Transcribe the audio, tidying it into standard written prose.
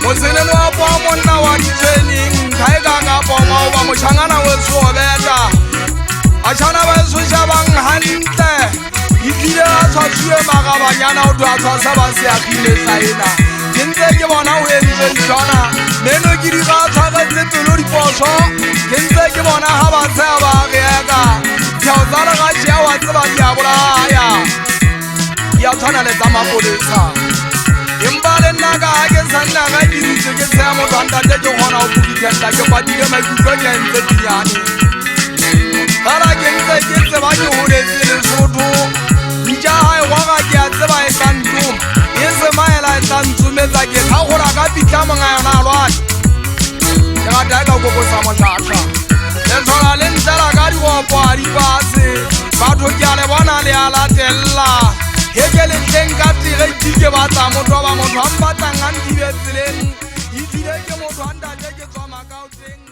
Mosele no apo monna wa training Thaiga ga po mo ba mo changana we so beta Achana ba so shabang hante Ikile a tshwwe magabanyana o twa tshwa ba se akile tsaina Kentse ke bona o entse tsona Neno ke di ga tshaka tse tolo di poso Kentse ke bona ha ba tsa ba geka Tshao tsala ga tshia wa tseba di a bolaya Ya tshwana le tsa mapolesa Imbale naga ke sanna ga diritse ke tsaya mo tsanta te ke gona o pukitenta ke badile maikutlo ke ntse diane Kala ke ntse ke tseba ke holetse le sotho Nja hae wa ga ke a tseba e kantu E se maela e tantsumetsa ke ga gora ka pitla monga yona lwane Ke ga taeka go go sa motlhatlha Le tshwana le ntlela ka di go po a di pase Batho ke a le bona le a latella Heke le teng ka tire dike batla motho ba motho a mpatlang a ntibetseleng Itile ke motho a ntate ke tswa makao teng